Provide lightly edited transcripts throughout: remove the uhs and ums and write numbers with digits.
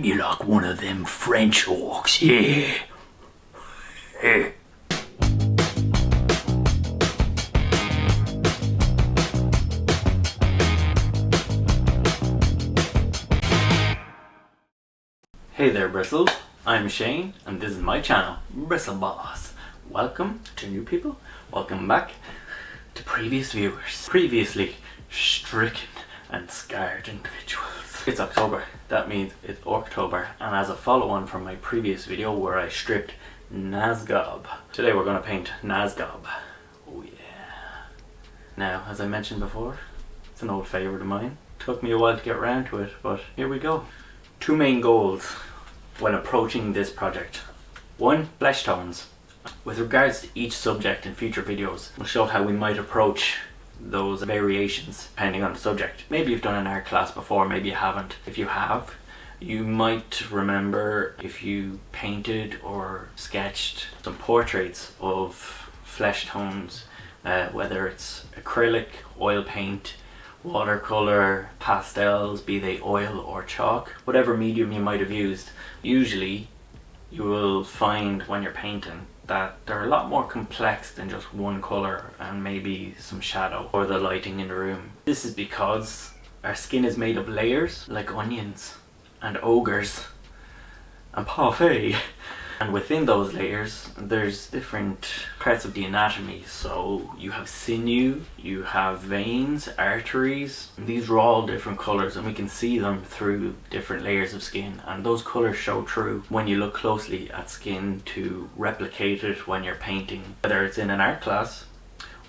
you like one of them French orcs, yeah. Hey there Bristles, I'm Shane and this is my channel, Bristle Boss. Welcome to new people, welcome back to previous viewers, previously stricken and scarred individuals. It's October, that means it's Orctober, and as a follow-on from my previous video where I stripped Nazgob, today we're going to paint Nazgob. Oh yeah. Now, as I mentioned before, it's an old favourite of mine. Took me a while to get around to it, but here we go. Two main goals when approaching this project. One, flesh tones. With regards to each subject in future videos, we'll show how we might approach those variations depending on the subject. Maybe you've done an art class before, maybe you haven't. If you have, you might remember if you painted or sketched some portraits of flesh tones, whether it's acrylic, oil paint, watercolor, pastels, be they oil or chalk, whatever medium you might have used. Usually you will find when you're painting that they're a lot more complex than just one color and maybe some shadow or the lighting in the room. This is because our skin is made of layers like onions and ogres and parfait. And within those layers, there's different parts of the anatomy. So you have sinew, you have veins, arteries. These are all different colours and we can see them through different layers of skin. And those colours show through when you look closely at skin to replicate it when you're painting. Whether it's in an art class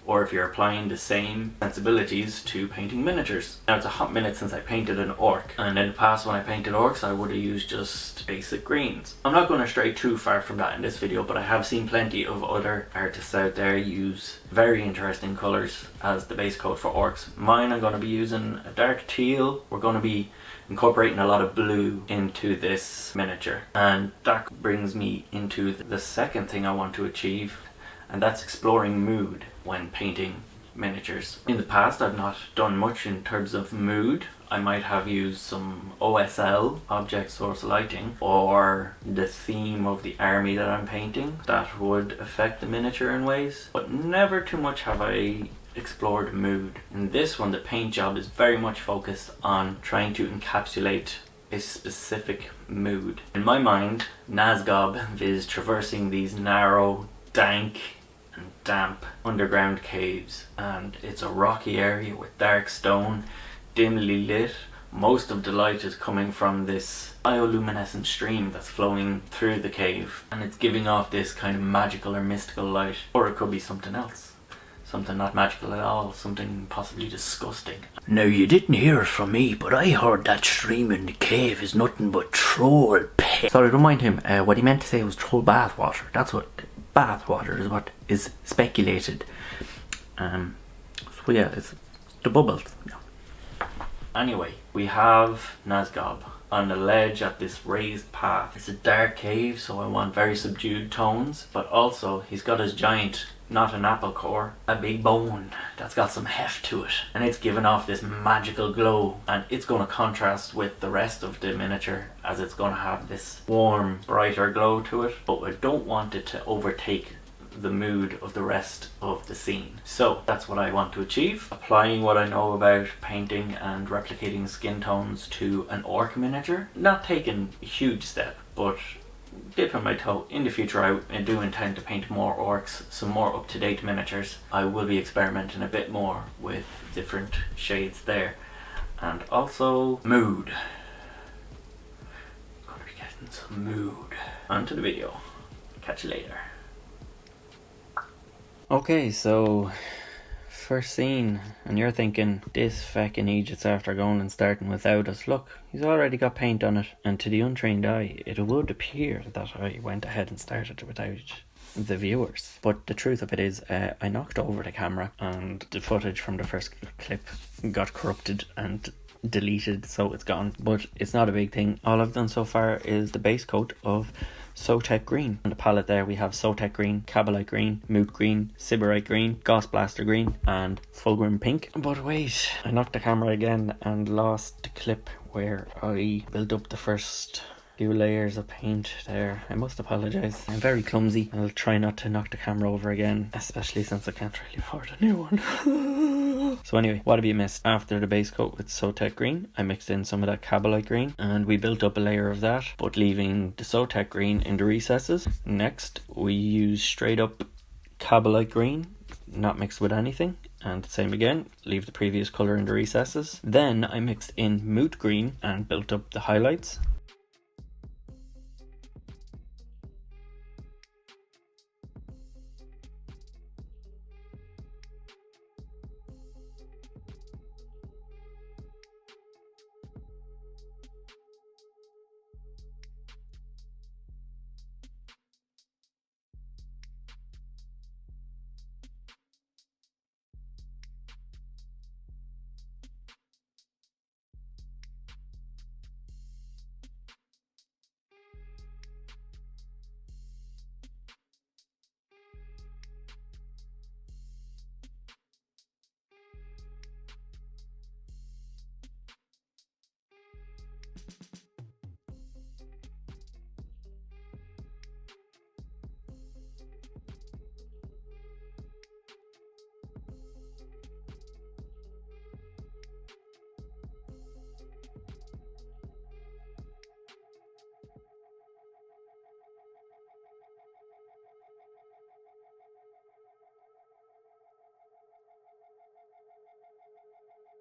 or if you're applying the same sensibilities to painting miniatures. Now it's a hot minute since I painted an orc, and in the past when I painted orcs I would have used just basic greens. I'm not going to stray too far from that in this video, but I have seen plenty of other artists out there use very interesting colours as the base coat for orcs. Mine, I'm going to be using a dark teal. We're going to be incorporating a lot of blue into this miniature, and that brings me into the second thing I want to achieve, and that's exploring mood when painting miniatures. In the past I've not done much in terms of mood. I might have used some OSL, object source lighting, or the theme of the army that I'm painting that would affect the miniature in ways, but never too much have I explored mood. In this one the paint job is very much focused on trying to encapsulate a specific mood. In my mind, Nazgob is traversing these narrow, dank and damp underground caves, and it's a rocky area with dark stone, dimly lit. Most of the light is coming from this bioluminescent stream that's flowing through the cave, and it's giving off this kind of magical or mystical light. Or it could be something else, something not magical at all, something possibly disgusting. Now you didn't hear it from me, but I heard that stream in the cave is nothing but troll piss. Sorry, don't mind him. What he meant to say was troll bath water. That's what bath water is, what is speculated. So yeah, it's the bubbles. Yeah. Anyway, we have Nazgob on the ledge at this raised path. It's a dark cave, so I want very subdued tones, but also he's got his giant, not an apple core, a big bone that's got some heft to it, and it's giving off this magical glow, and it's going to contrast with the rest of the miniature as it's going to have this warm, brighter glow to it, but I don't want it to overtake the mood of the rest of the scene. So that's what I want to achieve, applying what I know about painting and replicating skin tones to an orc miniature. Not taking a huge step, but dipping my toe. In the future I do intend to paint more orcs, some more up-to-date miniatures. I will be experimenting a bit more with different shades there. And also mood. Gonna be getting some mood. On to the video. Catch you later. Okay, so first scene, and you're thinking, this feckin' Egypt's after going and starting without us. Look, he's already got paint on it, and to the untrained eye, it would appear that I went ahead and started without the viewers. But the truth of it is, I knocked over the camera, and the footage from the first clip got corrupted and deleted, so it's gone. But it's not a big thing. All I've done so far is the base coat of Sotek Green. On the palette there we have Sotek Green, Cabalite Green, Moot Green, Sybarite Green, Gauss Blaster Green and Fulgrim Pink. But wait, I knocked the camera again and lost the clip where I built up the first few layers of paint there. I must apologise. I'm very clumsy. I'll try not to knock the camera over again, especially since I can't really afford a new one. So anyway, what have you missed? After the base coat with Sotek green, I mixed in some of that Cabalite green and we built up a layer of that, but leaving the Sotek green in the recesses. Next, we use straight up Cabalite green, not mixed with anything. And same again, leave the previous colour in the recesses. Then I mixed in moot green and built up the highlights.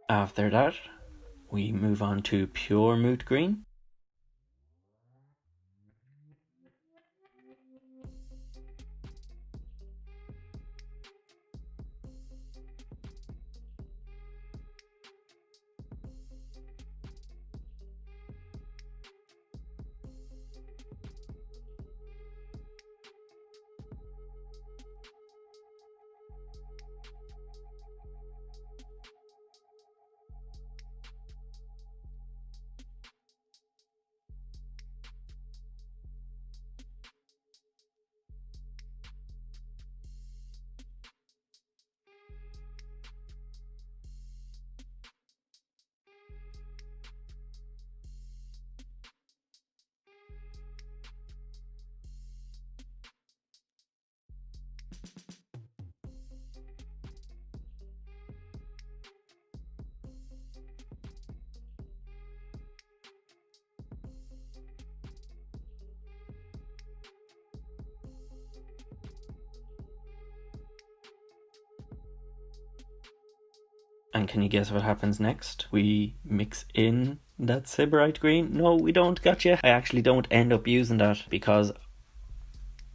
After that, we move on to pure moot green. And can you guess what happens next? We mix in that Sybarite green. No, we don't, gotcha. I actually don't end up using that because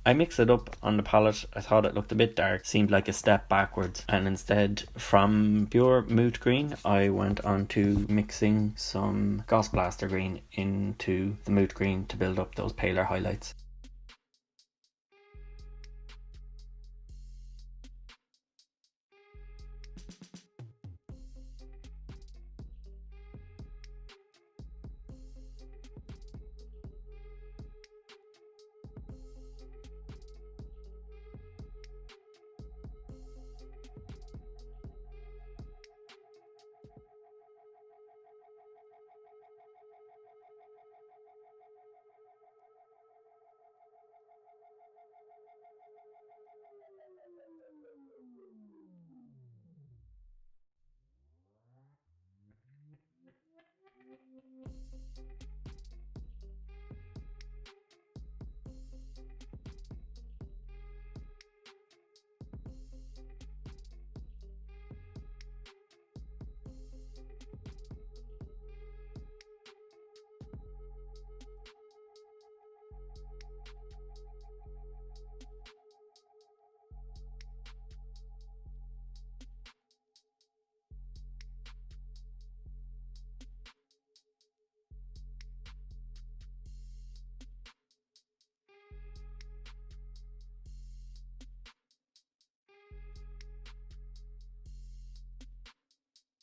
I mixed it up on the palette. I thought it looked a bit dark, seemed like a step backwards, and instead from pure moot green I went on to mixing some Gauss Blaster green into the moot green to build up those paler highlights.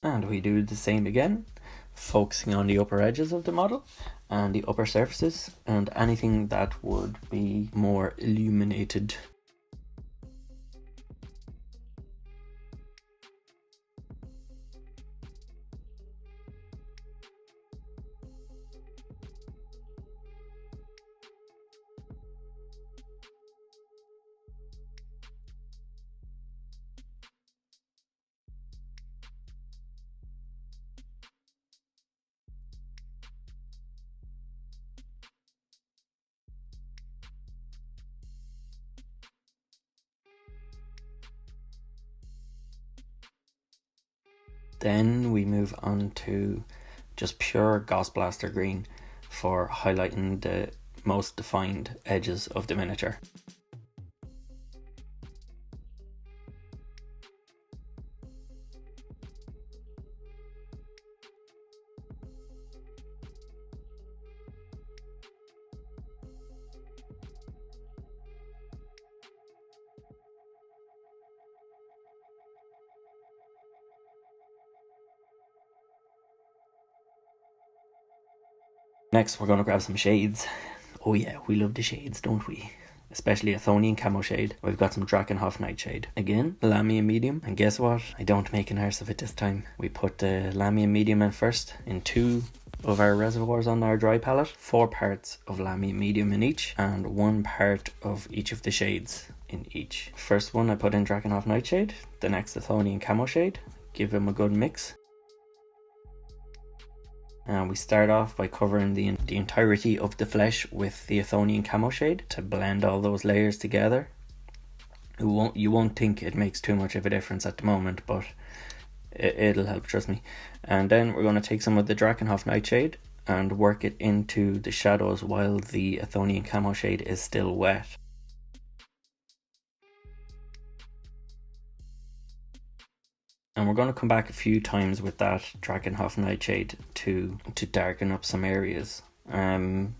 And we do the same again, focusing on the upper edges of the model and the upper surfaces and anything that would be more illuminated. Then we move on to just pure Gauss Blaster green for highlighting the most defined edges of the miniature. Next, we're going to grab some shades. Oh yeah, we love the shades, don't we? Especially a Thonian camo shade. We've got some Drakenhof nightshade. Again, Lamian medium. And guess what? I don't make an arse of it this time. We put the Lamian medium in first in 2 of our reservoirs on our dry palette. 4 parts of Lamian medium in each, and 1 part of each of the shades in each. First one I put in Drakenhof nightshade. The next the Thonian camo shade. Give them a good mix. And we start off by covering the entirety of the flesh with the Athonian camo shade to blend all those layers together. You won't think it makes too much of a difference at the moment, but it'll help, trust me. And then we're going to take some of the Drakenhof nightshade and work it into the shadows while the Athonian camo shade is still wet. And we're going to come back a few times with that Drakenhof nightshade to darken up some areas. Don't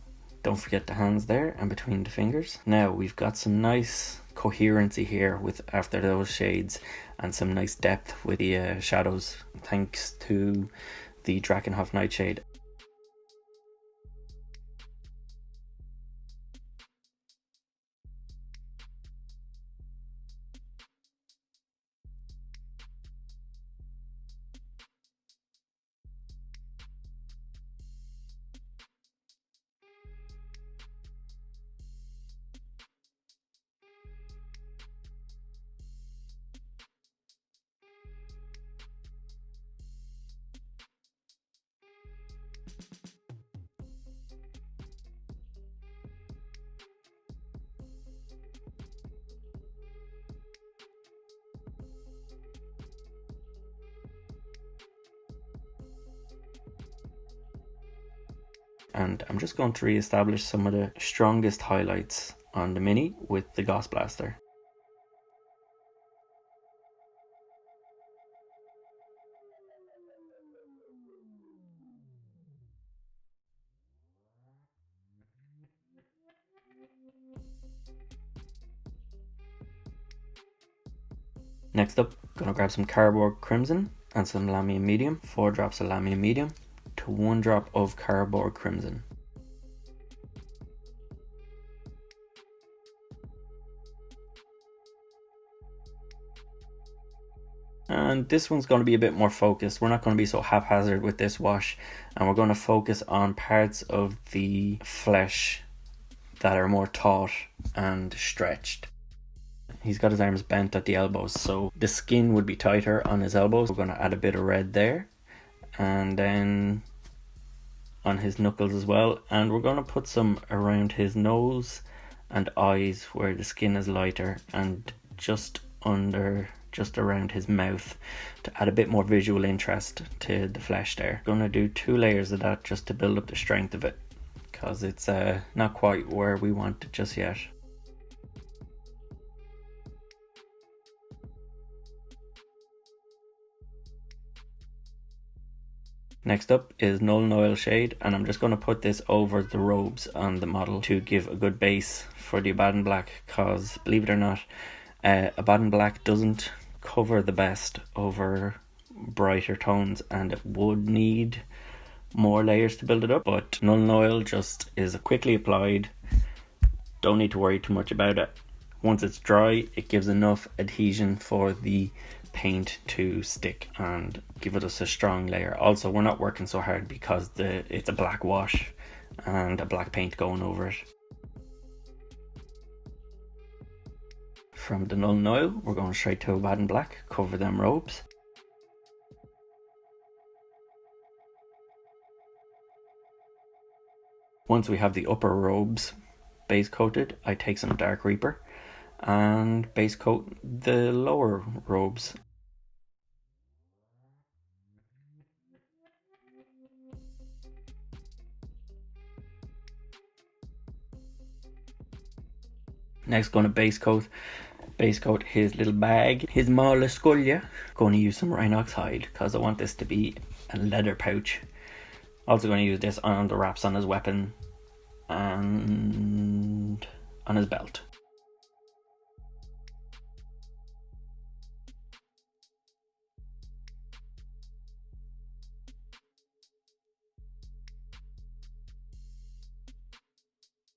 forget the hands there and between the fingers. Now we've got some nice coherency here with after those shades, and some nice depth with the shadows thanks to the Drakenhof nightshade. And I'm just going to re-establish some of the strongest highlights on the mini with the Gauss Blaster. Next up, gonna grab some Cardboard Crimson and some Lamian Medium, 4 drops of Lamian Medium to 1 drop of Cardboard Crimson. And this one's going to be a bit more focused. We're not going to be so haphazard with this wash, and we're going to focus on parts of the flesh that are more taut and stretched. He's got his arms bent at the elbows, so the skin would be tighter on his elbows. We're going to add a bit of red there, and then on his knuckles as well, and we're going to put some around his nose and eyes where the skin is lighter, and just around his mouth to add a bit more visual interest to the flesh there. Going to do 2 layers of that just to build up the strength of it, because it's not quite where we want it just yet. Next up is Nuln Oil shade, and I'm just going to put this over the robes on the model to give a good base for the Abaddon Black, because believe it or not, Abaddon Black doesn't cover the best over brighter tones, and it would need more layers to build it up, but Nuln Oil just is quickly applied, don't need to worry too much about it. Once it's dry, it gives enough adhesion for the paint to stick and give it us a strong layer. Also, we're not working so hard because it's a black wash and a black paint going over it. From the Nuln Oil, we're going straight to Abaddon Black, cover them robes. Once we have the upper robes base coated, I take some Dark Reaper and base coat the lower robes. Next, going to base coat his little bag, his marvellous skull. Going to use some rhinox hide because I want this to be a leather pouch. Also going to use this on the wraps on his weapon and on his belt.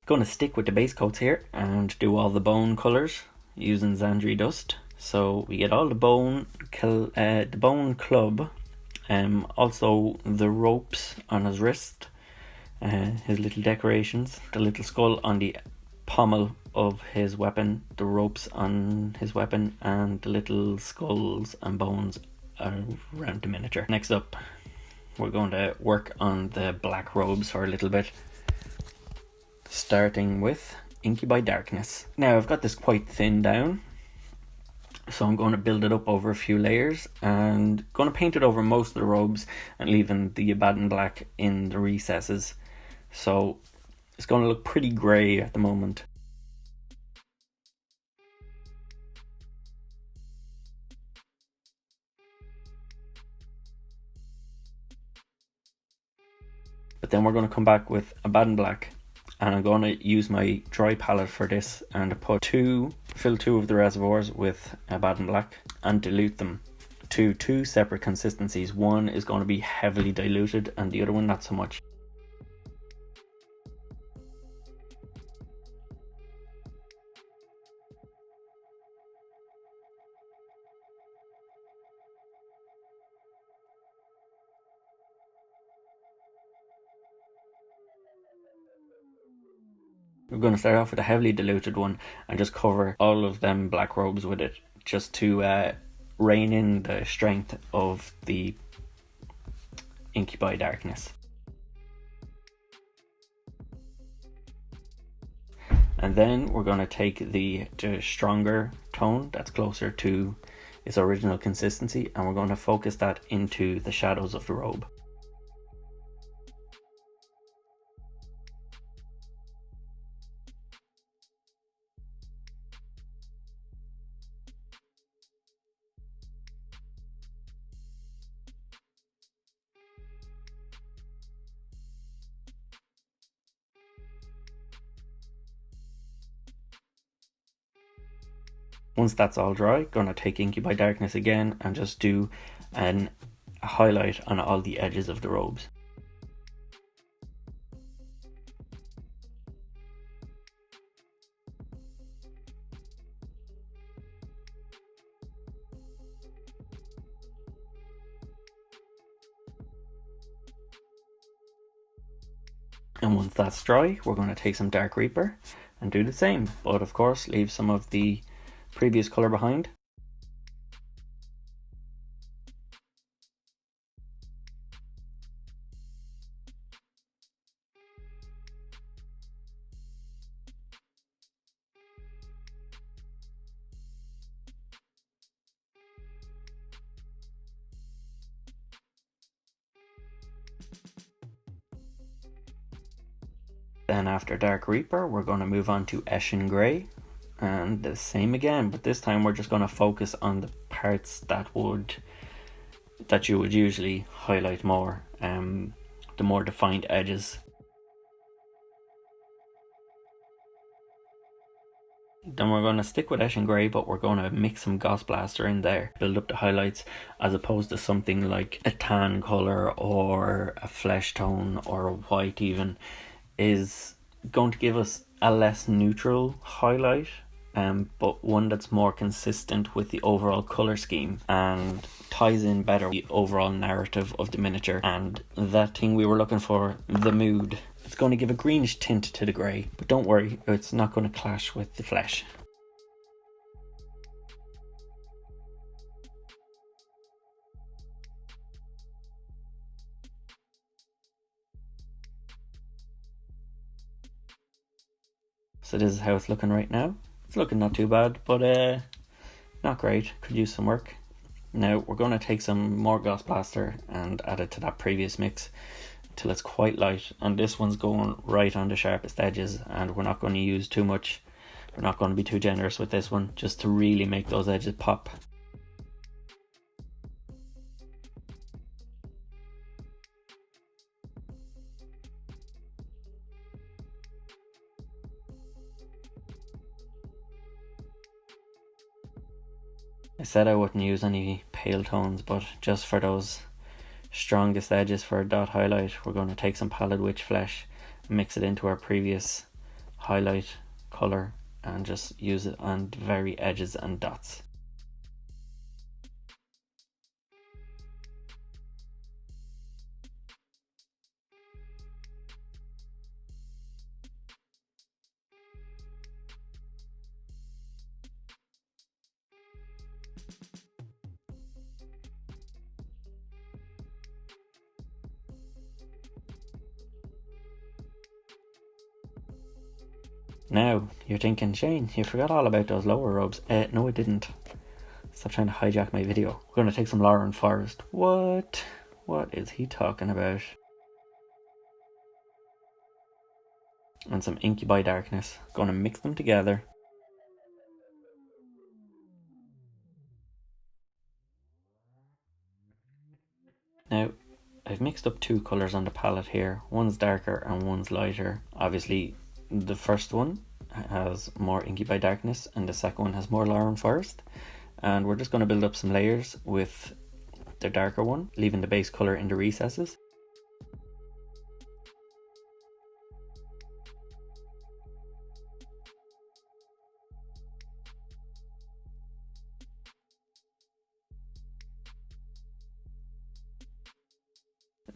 Going to stick with the base coats here and do all the bone colours using Zandri dust. So we get all the bone club, also the ropes on his wrist, his little decorations, the little skull on the pommel of his weapon, the ropes on his weapon, and the little skulls and bones around the miniature. Next up, we're going to work on the black robes for a little bit, starting with Incubi Darkness. Now I've got this quite thin down, so I'm going to build it up over a few layers and going to paint it over most of the robes and leaving the Abaddon black in the recesses. So it's going to look pretty grey at the moment. But then we're going to come back with Abaddon black, and I'm going to use my dry palette for this and fill two of the reservoirs with Abaddon black and dilute them to two separate consistencies. One is going to be heavily diluted and the other one not so much. We're going to start off with a heavily diluted one and just cover all of them black robes with it, just to rein in the strength of the Incubi Darkness. And then we're going to take the stronger tone that's closer to its original consistency, and we're going to focus that into the shadows of the robe. Once that's all dry, gonna take Incubi Darkness again and just do a highlight on all the edges of the robes. And once that's dry, we're going to take some Dark Reaper and do the same, but of course leave some of the previous colour behind. Then after Dark Reaper, we're going to move on to Eshin Grey, and the same again, but this time we're just going to focus on the parts that you would usually highlight more, the more defined edges. Then we're going to stick with Eshin Grey, but we're going to mix some Ghost Blaster in there, build up the highlights, as opposed to something like a tan colour or a flesh tone or a white even is going to give us a less neutral highlight, but one that's more consistent with the overall colour scheme and ties in better with the overall narrative of the miniature and that thing we were looking for, the mood. It's going to give a greenish tint to the grey, but don't worry, it's not going to clash with the flesh. So this is how it's looking right now. It's looking not too bad, but not great. Could use some work. Now we're going to take some more Ghost Blaster and add it to that previous mix till it's quite light. And this one's going right on the sharpest edges, and we're not going to use too much We're not going to be too generous with this one, just to really make those edges pop. I said I wouldn't use any pale tones, but just for those strongest edges for a dot highlight, we're going to take some pallid witch flesh and mix it into our previous highlight colour and just use it on the very edges and dots. Now, you're thinking, Shane, you forgot all about those lower robes. No, I didn't. Stop trying to hijack my video. We're going to take some Lauren Forest. What? What is he talking about? And some Incubi Darkness. Going to mix them together. Now, I've mixed up two colours on the palette here. One's darker and one's lighter. Obviously, the first one has more Incubi Darkness and the second one has more Lauren Forest. And we're just going to build up some layers with the darker one, leaving the base colour in the recesses.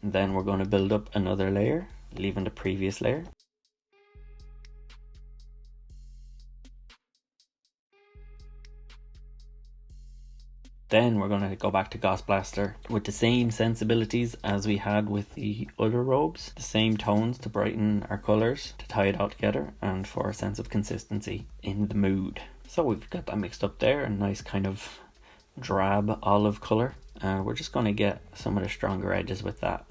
And then we're going to build up another layer, leaving the previous layer. Then we're going to go back to Ghost Blaster with the same sensibilities as we had with the other robes. The same tones to brighten our colours, to tie it all together, and for a sense of consistency in the mood. So we've got that mixed up there, a nice kind of drab olive colour. And we're just going to get some of the stronger edges with that.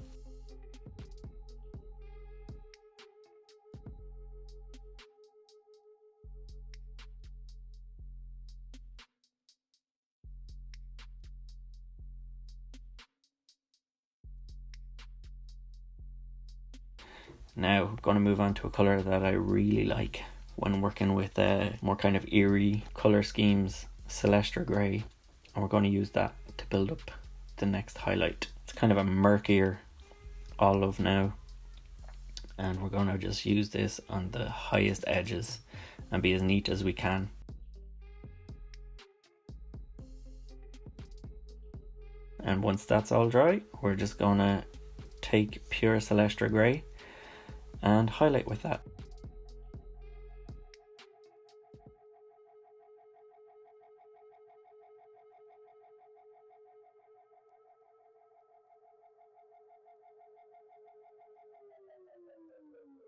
Now I'm going to move on to a colour that I really like when working with more kind of eerie colour schemes, Celestra Grey, and we're going to use that to build up the next highlight. It's kind of a murkier olive now, and we're going to just use this on the highest edges and be as neat as we can. And once that's all dry, we're just going to take pure Celestra Grey and highlight with that.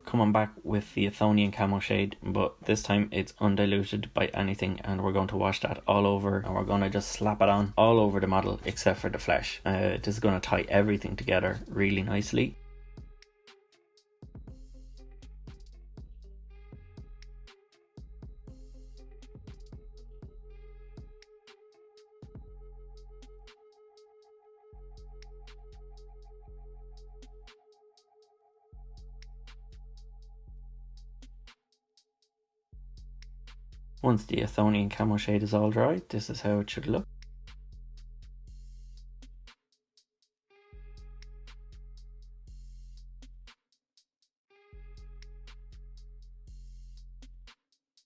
Coming back with the Athonian camo shade, but this time it's undiluted by anything, and we're going to wash that all over, and we're going to just slap it on all over the model except for the flesh. This is going to tie everything together really nicely. Once the Athonian camo shade is all dry, this is how it should look.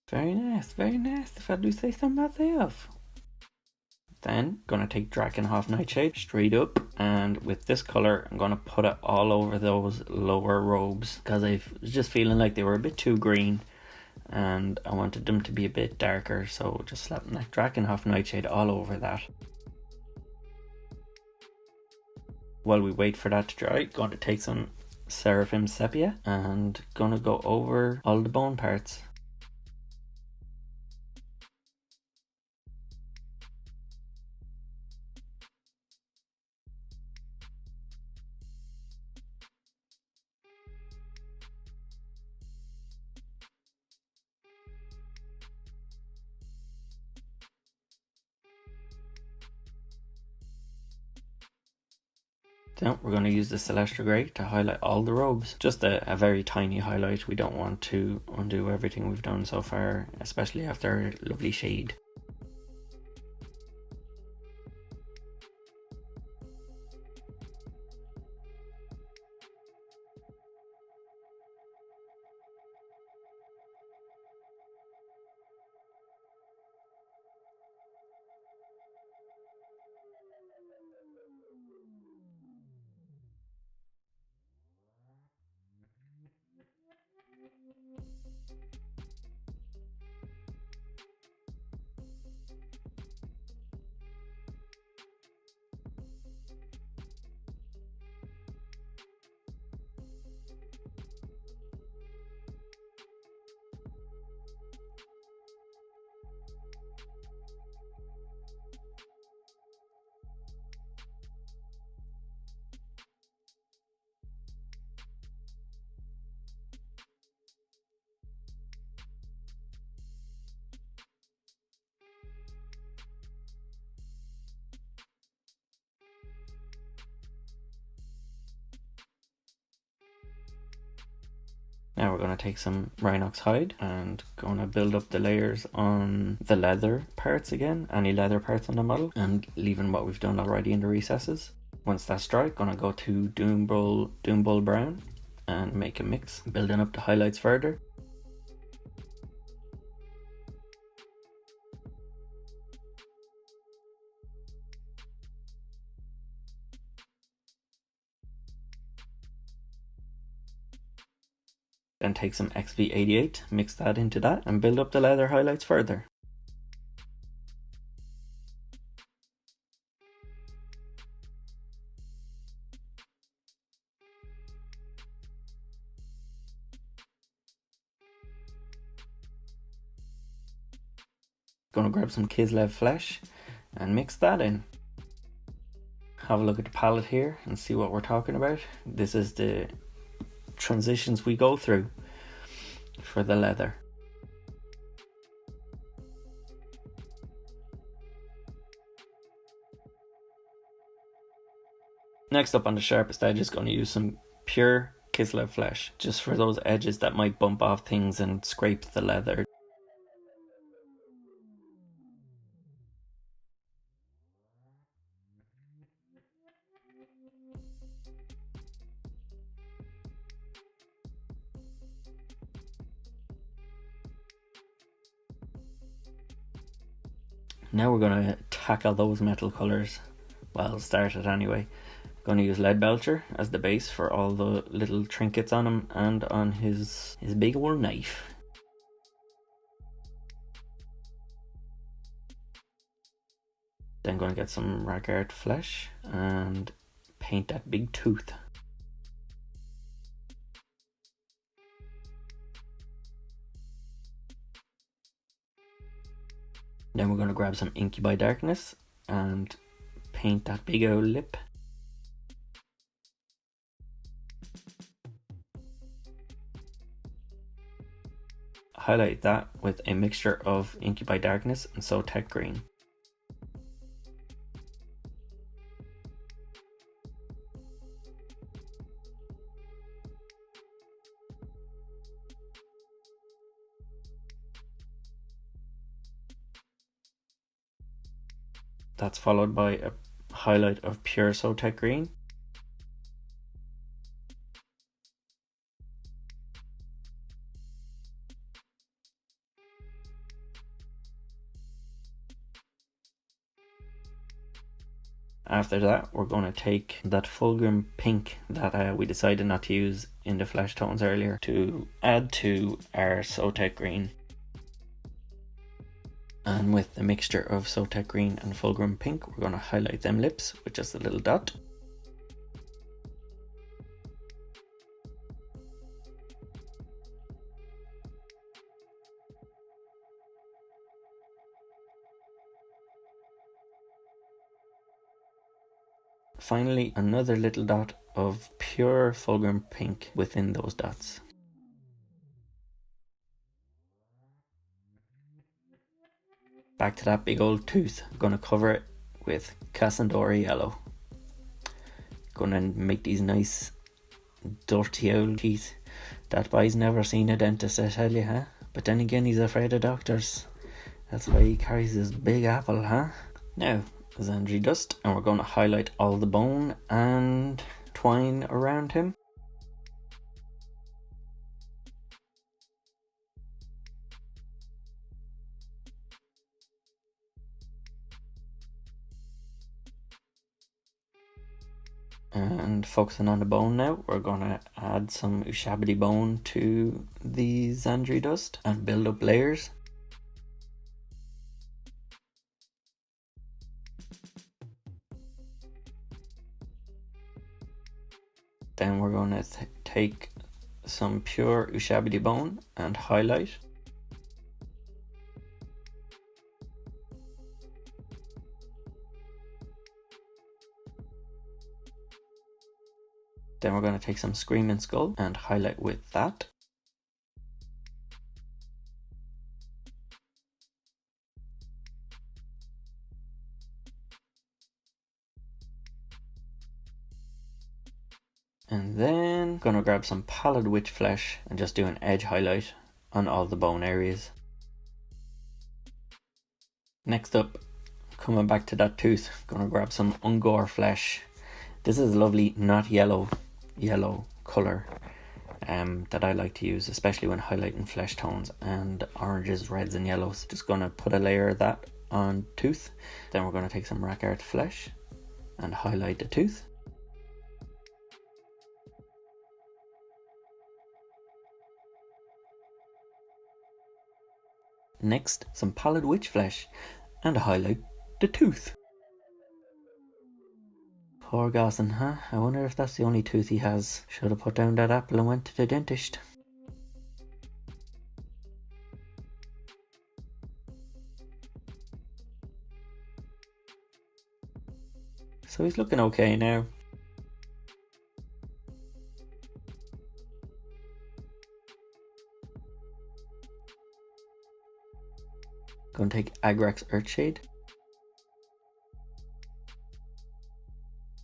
Very nice, if I do say so myself. Then gonna take Drakenhof Nightshade straight up, and with this colour I'm gonna put it all over those lower robes because I was just feeling like they were a bit too green and I wanted them to be a bit darker, so just slapping that Drakenhof Nightshade all over that. While we wait for that to dry, going to take some Seraphim Sepia and gonna go over all the bone parts. Then we're going to use the Celestial Grey to highlight all the robes. Just a very tiny highlight. We don't want to undo everything we've done so far, especially after a lovely shade. Now we're going to take some Rhinox hide and going to build up the layers on the leather parts again, any leather parts on the model, and leaving what we've done already in the recesses. Once that's dry, going to go to Doombull Brown and make a mix, building up the highlights further. Then take some XV88, mix that into that, and build up the leather highlights further. Gonna grab some Kislev flesh and mix that in. Have a look at the palette here and see what we're talking about. This is the transitions we go through for the leather. Next up on the sharpest edge is going to use some pure Kislev flesh, just for those edges that might bump off things and scrape the leather. Now we're going to tackle those metal colours. Well, started anyway. Going to use Lead Belcher as the base for all the little trinkets on him and on his big old knife. Then going to get some Raggart flesh and paint that big tooth. Then we're going to grab some Incubi Darkness and paint that big old lip. Highlight that with a mixture of Incubi Darkness and Tech Green. That's followed by a highlight of pure Tech Green. After that, we're going to take that Fulgrim pink that we decided not to use in the flesh tones earlier to add to our Tech Green. And with the mixture of Tech Green and Fulgrim pink, we're going to highlight them lips with just a little dot. Finally, another little dot of pure Fulgrim pink within those dots. Back to that big old tooth. I'm going to cover it with Cassandora yellow. Gonna make these nice dirty old teeth. That boy's never seen a dentist, I tell you, huh? But then again, he's afraid of doctors. That's why he carries his big apple, huh? Now, Zandri dust, and we're going to highlight all the bone and twine around him. And focusing on the bone now, we're going to add some Ushabti bone to the Zandri dust and build up layers. Then we're going to take some pure Ushabti bone and highlight. Then we're going to take some Screaming Skull and highlight with that. And then going to grab some Pallid Witch flesh and just do an edge highlight on all the bone areas. Next up, coming back to that tooth, going to grab some Ungor flesh. This is a lovely not yellow colour that I like to use, especially when highlighting flesh tones and oranges, reds and yellows. Just going to put a layer of that on tooth. Then we're going to take some Rackart flesh and highlight the tooth. Next, some Pallid Witch flesh and highlight the tooth. Poor Gossin, huh? I wonder if that's the only tooth he has. Should have put down that apple and went to the dentist. So he's looking okay now. Going to take Agrax Earthshade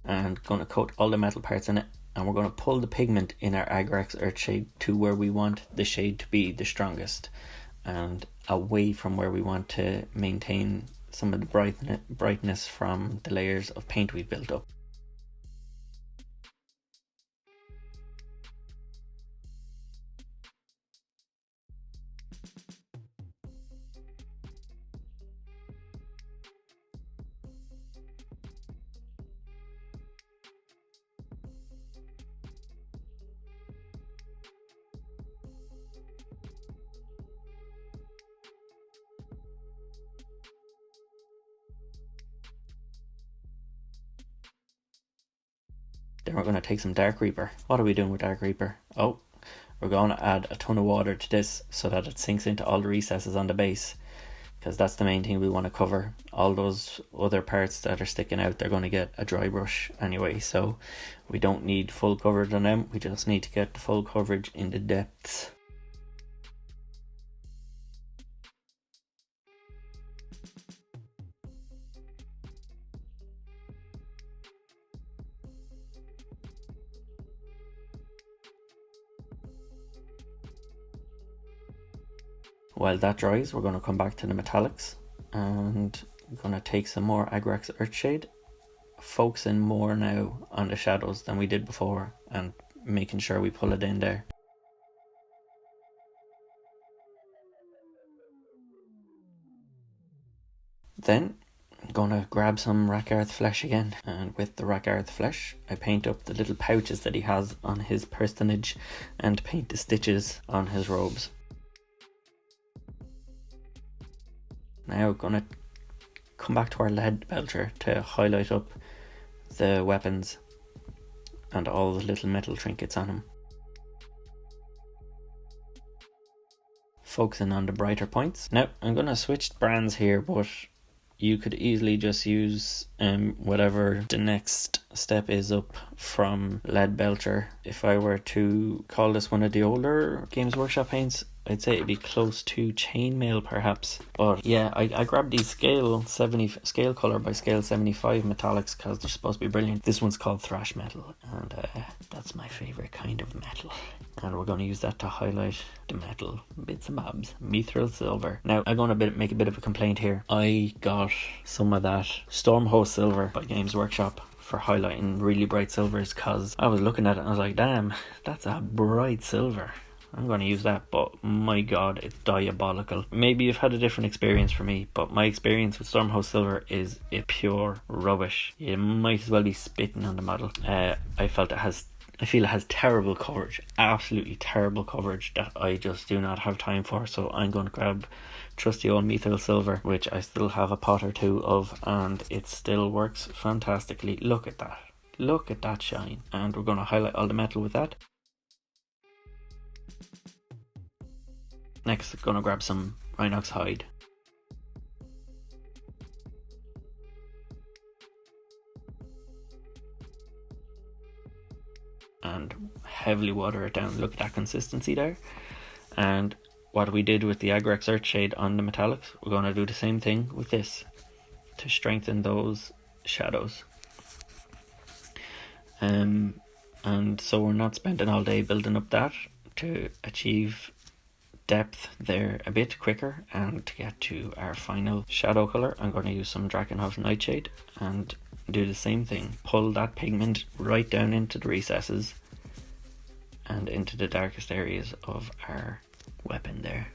and going to coat all the metal parts in it, and we're going to pull the pigment in our Agrax Earthshade to where we want the shade to be the strongest and away from where we want to maintain some of the brightness from the layers of paint we've built up. Then we're going to take some Dark Reaper. What are we doing with Dark Reaper? Oh, we're going to add a ton of water to this so that it sinks into all the recesses on the base, because that's the main thing we want to cover. All those other parts that are sticking out, they're going to get a dry brush anyway, so we don't need full coverage on them. We just need to get the full coverage in the depths. While that dries, we're going to come back to the metallics and I'm going to take some more Agrax Earthshade, focusing more now on the shadows than we did before and making sure we pull it in there. Then I'm going to grab some Rackart flesh again, and with the Rackart flesh I paint up the little pouches that he has on his personage and paint the stitches on his robes. Now going to come back to our lead belcher to highlight up the weapons and all the little metal trinkets on him. Focusing on the brighter points. Now I'm going to switch brands here, but you could easily just use whatever the next step is up from lead belcher. If I were to call this one of the older Games Workshop paints, I'd say it'd be close to chainmail perhaps. But yeah, I grabbed these scale colour by scale 75 metallics because they're supposed to be brilliant. This one's called thrash metal, and that's my favourite kind of metal. And we're going to use that to highlight the metal bits and bobs. Mithril silver. Now I'm going to make a bit of a complaint here. I got some of that Stormhost silver by Games Workshop for highlighting really bright silvers, because I was looking at it and I was like, damn, that's a bright silver. I'm going to use that, but my god, it's diabolical. Maybe you've had a different experience for me, but my experience with Stormhost silver is pure rubbish. You might as well be spitting on the model. I feel it has terrible coverage, absolutely terrible coverage that I just do not have time for. So I'm going to grab trusty old Mithril silver, which I still have a pot or two of, and it still works fantastically. Look at that shine. And we're going to highlight all the metal with that. Next, I'm going to grab some Rhinox hide. And heavily water it down. Look at that consistency there. And what we did with the Agrex Earthshade on the metallics, we're going to do the same thing with this to strengthen those shadows. And so we're not spending all day building up that, to achieve depth there a bit quicker and to get to our final shadow colour. I'm going to use some Drakenhof Nightshade and do the same thing. Pull that pigment right down into the recesses and into the darkest areas of our weapon there,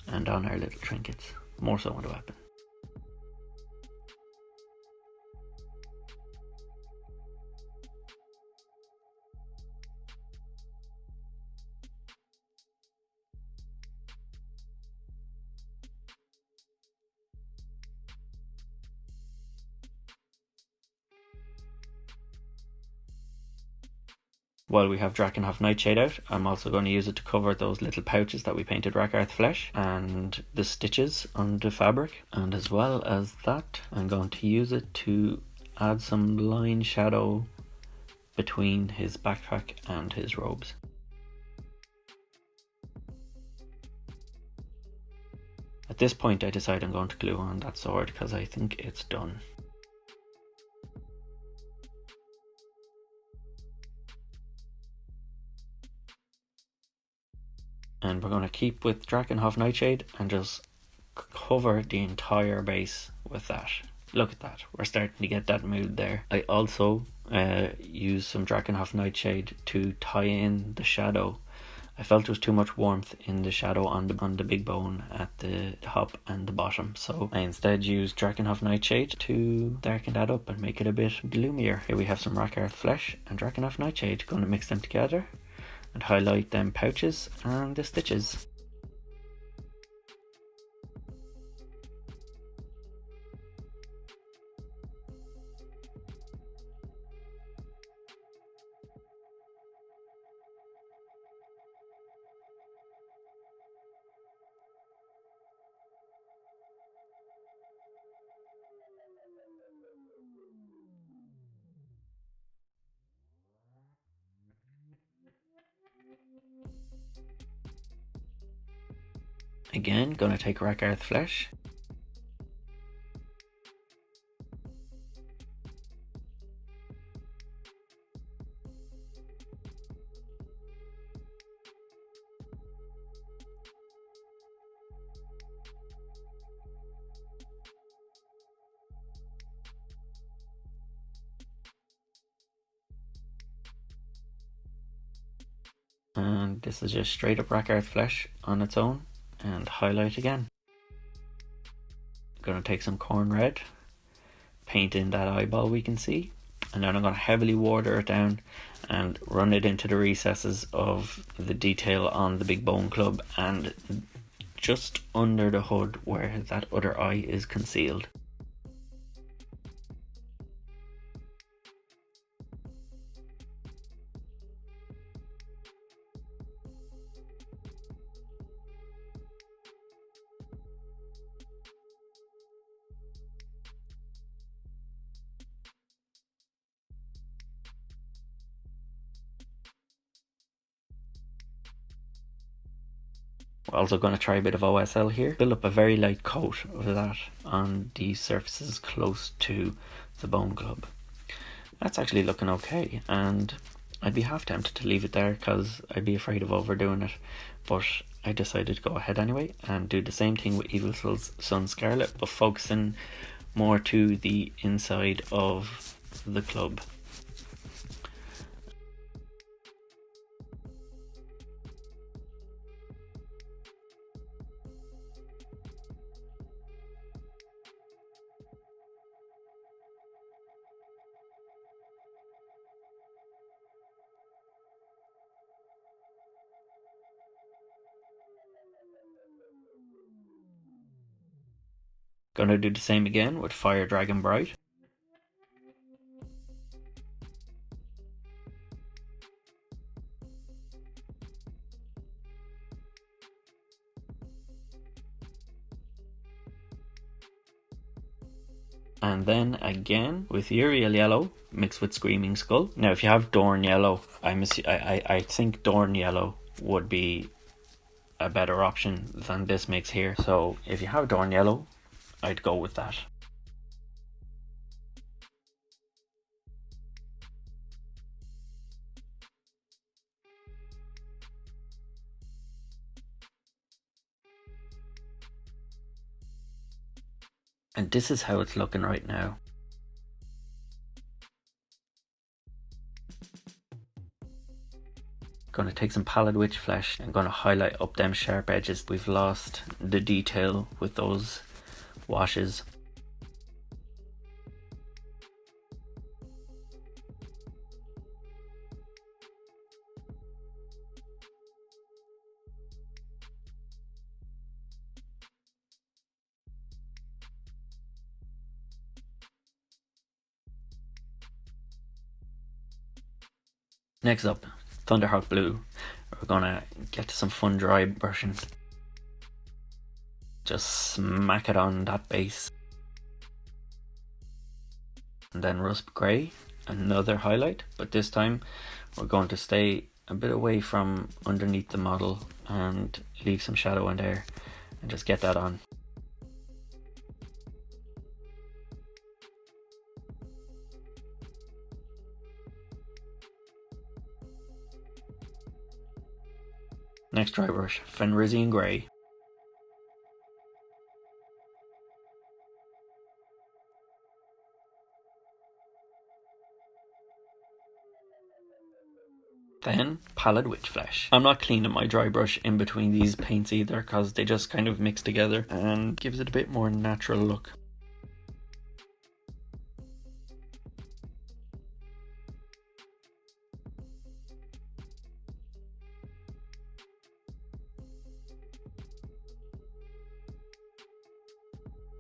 and on our little trinkets, more so on the weapon. While we have Drakenhof Nightshade out, I'm also going to use it to cover those little pouches that we painted Rakarth Flesh and the stitches on the fabric. And as well as that, I'm going to use it to add some line shadow between his backpack and his robes. At this point I decide I'm going to glue on that sword because I think it's done. And we're going to keep with Drakenhof Nightshade and just cover the entire base with that. Look at that, we're starting to get that mood there. I also use some Drakenhof Nightshade to tie in the shadow. I felt there was too much warmth in the shadow on the big bone at the top and the bottom, so I instead used Drakenhof Nightshade to darken that up and make it a bit gloomier. Here we have some Rakarth Flesh and Drakenhof Nightshade. Going to mix them together and highlight them pouches and the stitches. Again, gonna take Rakarth Flesh. And this is just straight up Rakarth Flesh on its own, and highlight again. Gonna take some corn red, paint in that eyeball we can see, and then I'm gonna heavily water it down and run it into the recesses of the detail on the big bone club and just under the hood where that other eye is concealed. We're also going to try a bit of OSL here. Build up a very light coat of that on the surfaces close to the bone club. That's actually looking okay, and I'd be half tempted to leave it there because I'd be afraid of overdoing it, but I decided to go ahead anyway and do the same thing with Evil Sun Scarlet, but focusing more to the inside of the club. Gonna do the same again with Fire Dragon Bright. And then again with Uriel Yellow mixed with Screaming Skull. Now if you have Dorn Yellow, I think Dorn Yellow would be a better option than this mix here. So if you have Dorn Yellow, I'd go with that. And this is how it's looking right now. Going to take some Pallid Witch Flesh and going to highlight up them sharp edges. We've lost the detail with those washes. Next up, Thunderhawk Blue. We're gonna get to some fun dry brushing. Just smack it on that base. And then Rust Grey, another highlight, but this time we're going to stay a bit away from underneath the model and leave some shadow in there and just get that on. Next dry brush, Fenrisian Grey. Then Pallid Witch Flesh. I'm not cleaning my dry brush in between these paints either because they just kind of mix together and gives it a bit more natural look.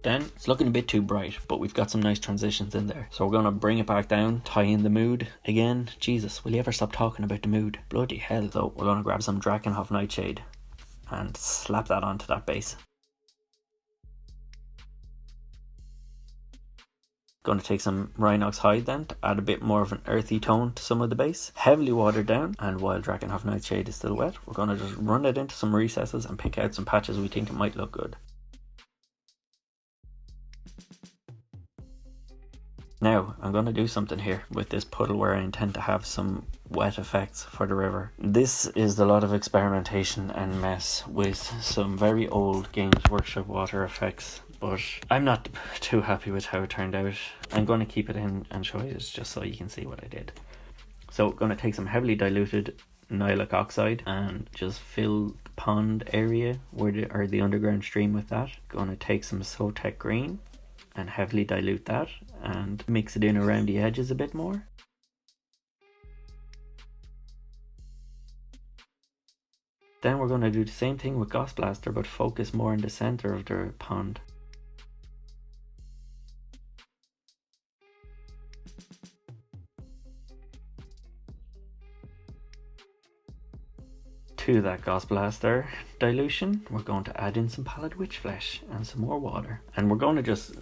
Then it's looking a bit too bright, but we've got some nice transitions in there. So we're going to bring it back down, tie in the mood again. Jesus, will you ever stop talking about the mood? Bloody hell. So we're going to grab some Drakenhof Nightshade and slap that onto that base. Going to take some Rhinox Hide then to add a bit more of an earthy tone to some of the base. Heavily watered down, and while Drakenhof Nightshade is still wet, we're going to just run it into some recesses and pick out some patches we think it might look good. Now, I'm going to do something here with this puddle where I intend to have some wet effects for the river. This is a lot of experimentation and mess with some very old Games Workshop water effects, but I'm not too happy with how it turned out. I'm going to keep it in and show you this just so you can see what I did. So, going to take some heavily diluted Nylic Oxide and just fill the pond area or the underground stream with that. Going to take some Sotek Green and heavily dilute that and mix it in around the edges a bit more. Then we're going to do the same thing with Ghost Blaster, but focus more in the center of the pond. To that Ghost Blaster dilution, we're going to add in some Pallid Witch Flesh and some more water. And we're going to just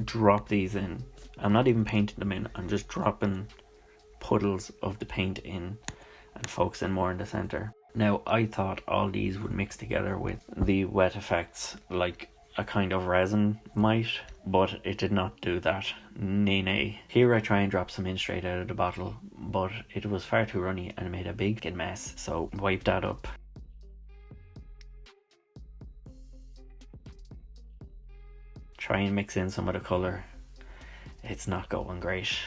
drop these in. I'm not even painting them in, I'm just dropping puddles of the paint in and focusing more in the center. Now, I thought all these would mix together with the wet effects like a kind of resin might, but it did not do that. Nay. Here I try and drop some in straight out of the bottle, but it was far too runny and made a big mess, so wipe that up. Try and mix in some of the colour. It's not going great.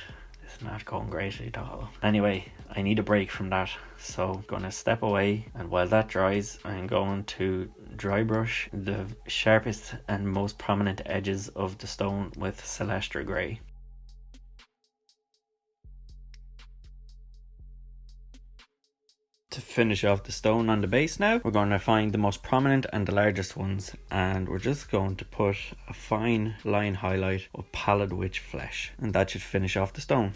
It's not going great at all. Anyway, I need a break from that, so I'm gonna step away, and while that dries, I'm going to dry brush the sharpest and most prominent edges of the stone with Celestra Grey. To finish off the stone on the base now, we're going to find the most prominent and the largest ones, and we're just going to put a fine line highlight of Pallid Witch flesh, and that should finish off the stone.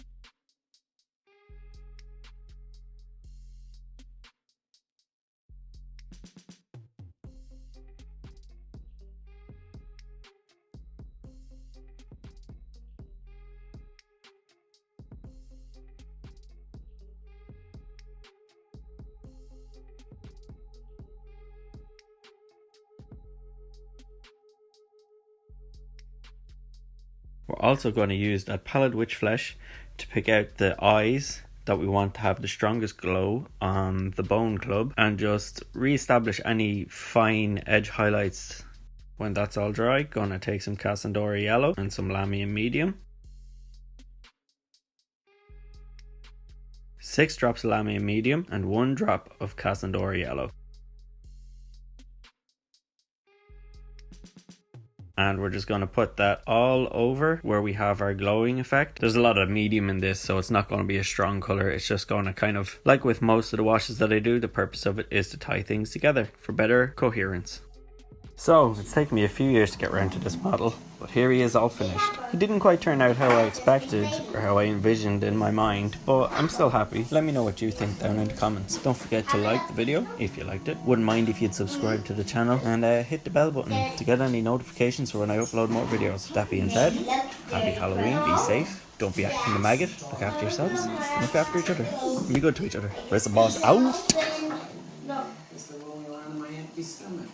We're also going to use that Pallid Witch flesh to pick out the eyes that we want to have the strongest glow on the bone club, and just re-establish any fine edge highlights. When that's all dry, gonna take some Cassandora yellow and some Lamium medium. 6 drops of Lamium medium and 1 drop of Cassandora yellow. And we're just going to put that all over where we have our glowing effect. There's a lot of medium in this, so it's not going to be a strong colour. It's just going to kind of, like with most of the washes that I do, the purpose of it is to tie things together for better coherence. So, it's taken me a few years to get around to this model, but here he is all finished. He didn't quite turn out how I expected or how I envisioned in my mind, but I'm still happy. Let me know what you think down in the comments. Don't forget to like the video if you liked it. Wouldn't mind if you'd subscribe to the channel and hit the bell button to get any notifications for when I upload more videos. That being said, happy Halloween, be safe, don't be acting the maggot, look after yourselves, and look after each other, be good to each other. Where's the boss out?